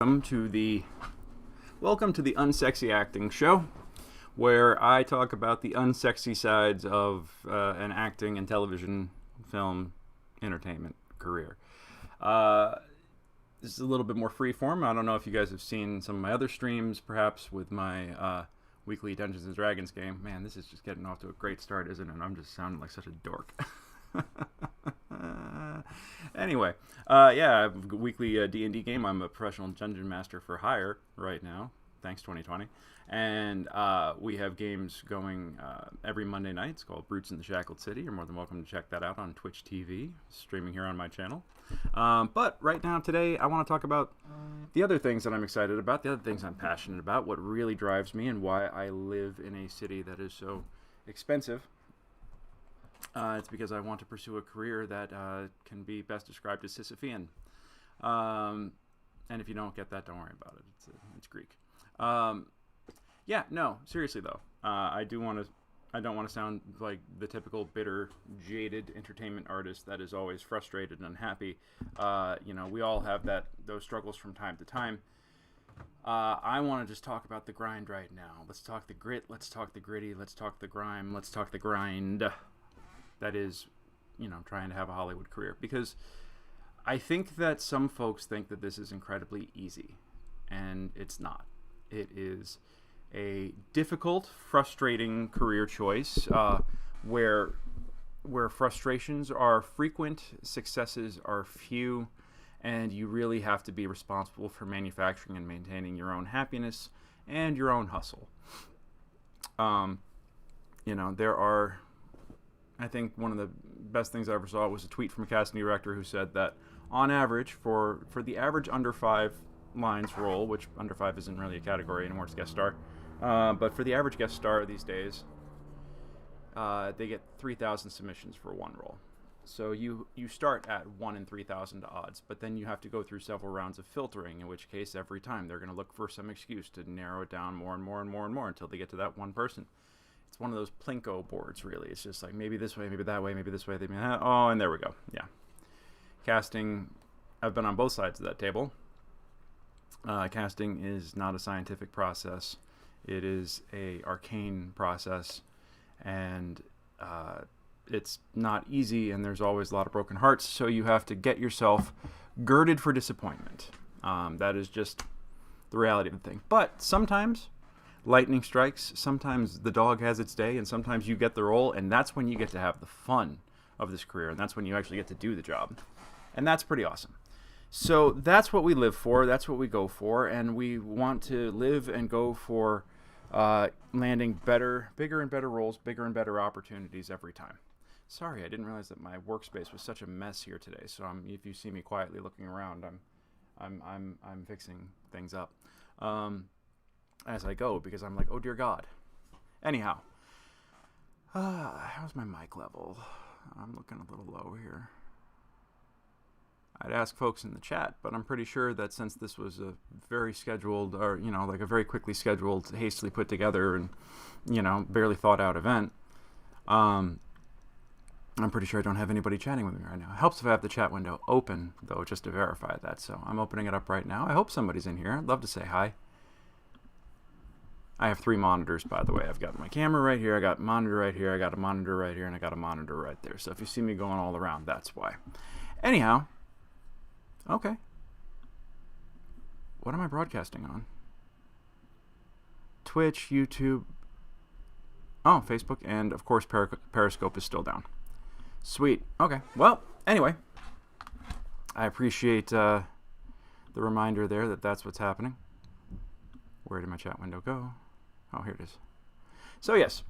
Welcome to the Unsexy Acting Show, where I talk about the unsexy sides of an acting and television, film, entertainment career. This is a little bit more freeform. I don't know if you guys have seen some of my other streams, perhaps with my weekly Dungeons and Dragons game. Man, this is just getting off to a great start, isn't it? I'm just sounding like such a dork. Anyway, I have a weekly D&D game. I'm a professional dungeon master for hire right now. Thanks, 2020. And we have games going every Monday night. It's called Brutes in the Shackled City. You're more than welcome to check that out on Twitch TV, streaming here on my channel. But right now, today, I want to talk about the other things that I'm excited about, the other things I'm passionate about, what really drives me, and why I live in a city that is so expensive. It's because I want to pursue a career that can be best described as Sisyphean. And if you don't get that, don't worry about it. It's Greek. Seriously though, I don't want to sound like the typical bitter, jaded entertainment artist that is always frustrated and unhappy. We all have those struggles from time to time. I want to just talk about the grind right now. Let's talk the grit. Let's talk the gritty. Let's talk the grime. Let's talk the grind. That is, trying to have a Hollywood career. Because I think that some folks think that this is incredibly easy, and it's not. It is a difficult, frustrating career choice where frustrations are frequent, successes are few, and you really have to be responsible for manufacturing and maintaining your own happiness and your own hustle. There are... I think one of the best things I ever saw was a tweet from a casting director who said that on average, for the average under 5 lines role, which under 5 isn't really a category anymore, it's guest star, but for the average guest star these days, they get 3,000 submissions for one role. So you start at 1 in 3,000 odds, but then you have to go through several rounds of filtering, in which case every time they're going to look for some excuse to narrow it down more and more and more and more until they get to that one person. It's one of those Plinko boards, really. It's just like maybe this way, maybe that way, maybe this way. And there we go. Yeah. Casting, I've been on both sides of that table. Casting is not a scientific process. It is a arcane process, and it's not easy, and there's always a lot of broken hearts, so you have to get yourself girded for disappointment. That is just the reality of the thing. But sometimes lightning strikes, sometimes the dog has its day, and sometimes you get the role, and that's when you get to have the fun of this career, and that's when you actually get to do the job. And that's pretty awesome. So that's what we live for, that's what we go for, and we want to live and go for landing bigger and better roles, bigger and better opportunities every time. Sorry, I didn't realize that my workspace was such a mess here today, so if you see me quietly looking around, I'm fixing things up. As I go, because I'm like, oh dear God. Anyhow, how's my mic level? I'm looking a little low here. I'd ask folks in the chat, but I'm pretty sure that since this was a very scheduled, or like a very quickly scheduled, hastily put together, and barely thought out event, I'm pretty sure I don't have anybody chatting with me right now. It helps if I have the chat window open, though, just to verify that. So I'm opening it up right now. I hope somebody's in here. I'd love to say hi. I have 3 monitors, by the way. I've got my camera right here, I got a monitor right here, I got a monitor right here, and I got a monitor right there. So if you see me going all around, that's why. Anyhow, okay. What am I broadcasting on? Twitch, YouTube, Facebook, and of course Periscope is still down. Sweet. Okay. Well, anyway, I appreciate the reminder there that that's what's happening. Where did my chat window go? Oh, here it is. So, yes.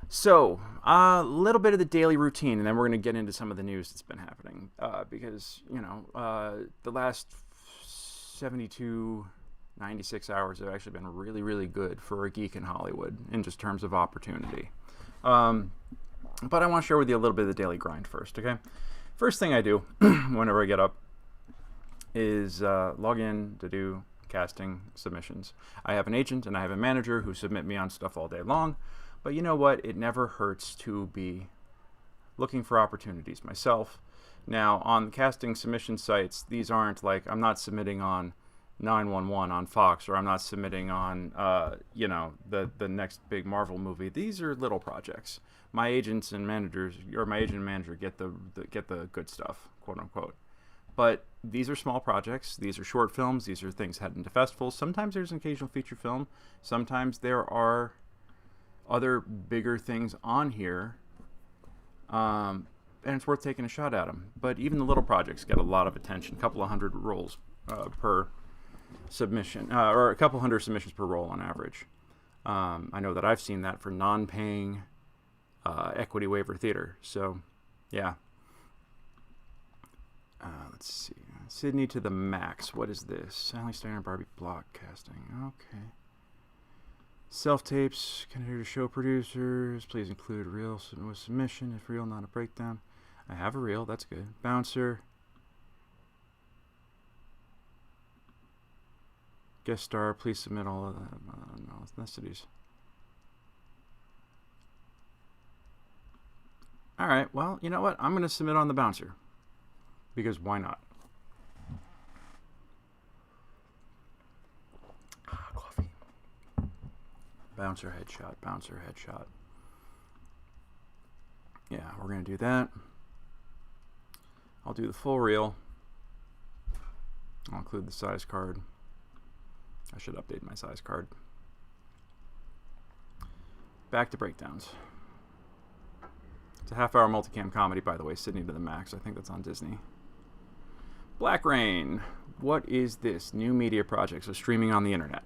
So, a little bit of the daily routine, and then we're going to get into some of the news that's been happening. Because, the last 72, 96 hours have actually been really, really good for a geek in Hollywood in just terms of opportunity. But I want to share with you a little bit of the daily grind first, okay? First thing I do whenever I get up is log in to do casting submissions. I have an agent and I have a manager who submit me on stuff all day long, but you know what? It never hurts to be looking for opportunities myself. Now, on casting submission sites, these aren't like, I'm not submitting on 911 on Fox, or I'm not submitting on, the next big Marvel movie. These are little projects. My agents and managers, or my agent and manager, get the good stuff, quote unquote. But these are small projects. These are short films. These are things heading to festivals. Sometimes there's an occasional feature film. Sometimes there are other bigger things on here, and it's worth taking a shot at them. But even the little projects get a lot of attention. A couple of hundred rolls per submission, or a couple hundred submissions per roll on average. I know that I've seen that for non-paying equity waiver theater. So, yeah. Let's see. Sydney to the max. What is this? Sally Steiner Barbie block casting. Okay. Self-tapes. Candidate to show producers. Please include reel with submission. If reel, not a breakdown. I have a reel. That's good. Bouncer. Guest star. Please submit all of ethnicities. Alright. Well, you know what? I'm going to submit on the bouncer. Because why not? Coffee. Bouncer headshot. Bouncer headshot. Yeah, we're going to do that. I'll do the full reel. I'll include the size card. I should update my size card. Back to breakdowns. It's a half-hour multicam comedy, by the way. Sydney to the max. I think that's on Disney. Black Rain. What is this? New media project. So streaming on the internet.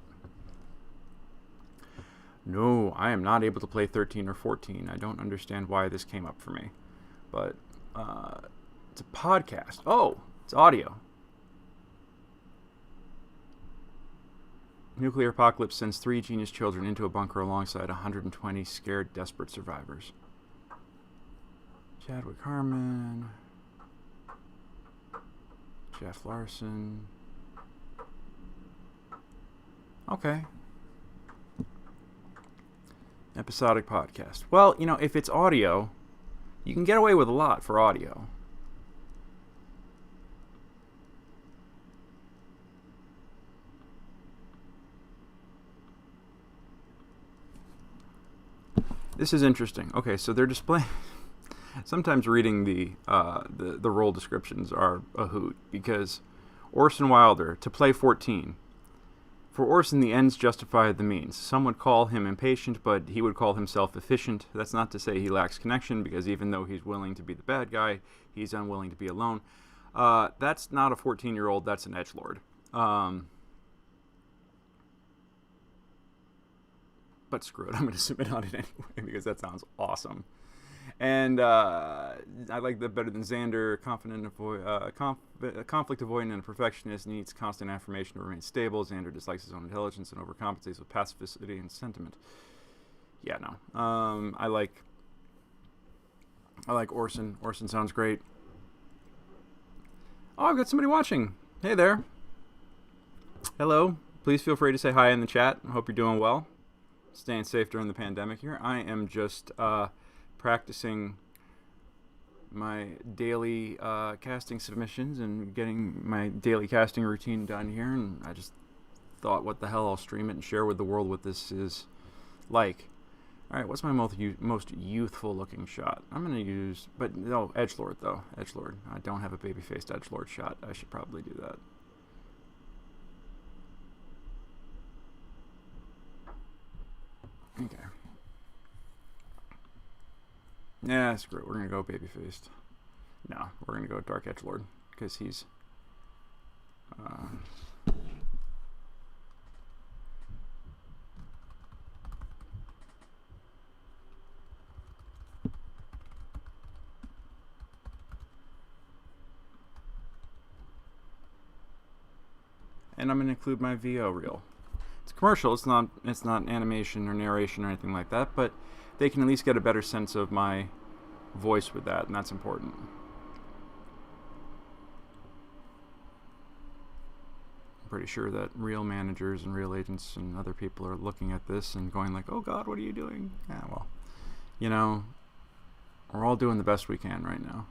No, I am not able to play 13 or 14. I don't understand why this came up for me. But it's a podcast. Oh, it's audio. Nuclear apocalypse sends 3 genius children into a bunker alongside 120 scared, desperate survivors. Chadwick Harmon. Jeff Larson. Okay. Episodic podcast. Well, you know, if it's audio, you can get away with a lot for audio. This is interesting. Okay, so they're displaying... Sometimes reading the role descriptions are a hoot, because Orson Wilder, to play 14. For Orson, the ends justify the means. Some would call him impatient, but he would call himself efficient. That's not to say he lacks connection, because even though he's willing to be the bad guy, he's unwilling to be alone. That's not a 14-year-old, that's an edgelord. But screw it, I'm going to submit on it anyway, because that sounds awesome. And I like that better than Xander. Conflict avoidant and perfectionist, needs constant affirmation to remain stable. Xander dislikes his own intelligence and overcompensates with passivity and sentiment. Yeah, no. I like Orson. Orson sounds great. Oh, I've got somebody watching. Hey there. Hello. Please feel free to say hi in the chat. I hope you're doing well. Staying safe during the pandemic here. I am just practicing my daily casting submissions and getting my daily casting routine done here, and I just thought, what the hell, I'll stream it and share with the world what this is like. Alright, what's my most youthful looking shot? I'm going to use, but no, edgelord though. Edgelord. I don't have a baby-faced edgelord shot. I should probably do that. Okay. Yeah, screw it. We're going to go baby-faced. No, we're going to go dark edgelord, because he's... and I'm going to include my VO reel. It's commercial. It's not animation or narration or anything like that, but they can at least get a better sense of my voice with that, and that's important. I'm pretty sure that real managers and real agents and other people are looking at this and going like, oh God, what are you doing? Yeah, well, you know, we're all doing the best we can right now.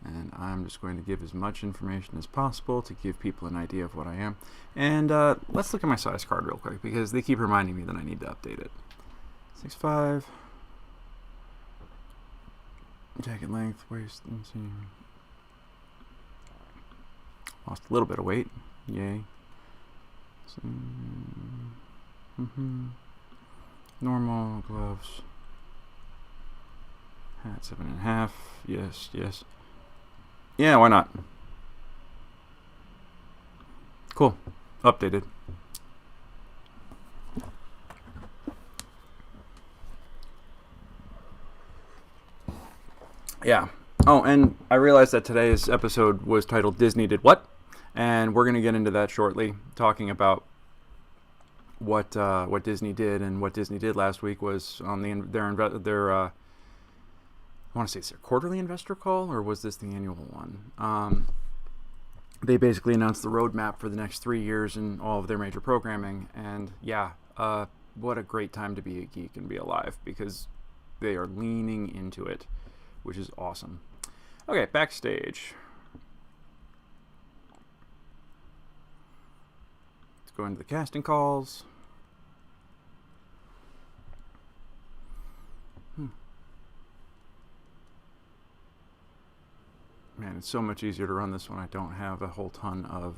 And I'm just going to give as much information as possible to give people an idea of what I am. And let's look at my size card real quick, because they keep reminding me that I need to update it. 6'5". Jacket length, waist, let's see. Lost a little bit of weight. Yay. So, normal gloves. Hat 7.5. Yes, yes. Yeah, why not? Cool. Updated. Yeah. Oh, and I realized that today's episode was titled Disney Did What? And we're going to get into that shortly, talking about what Disney did. And what Disney did last week was on their I want to say it's their quarterly investor call, or was this the annual one? They basically announced the roadmap for the next 3 years and all of their major programming. And yeah, what a great time to be a geek and be alive, because they are leaning into it, which is awesome. Okay, backstage. Let's go into the casting calls. Man, it's so much easier to run this when I don't have a whole ton of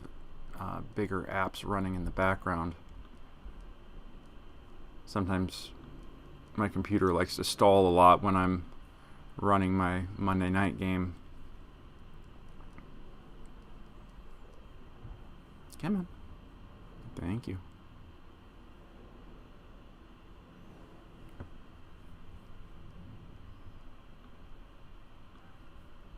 bigger apps running in the background. Sometimes my computer likes to stall a lot when I'm running my Monday night game. Come on. Thank you.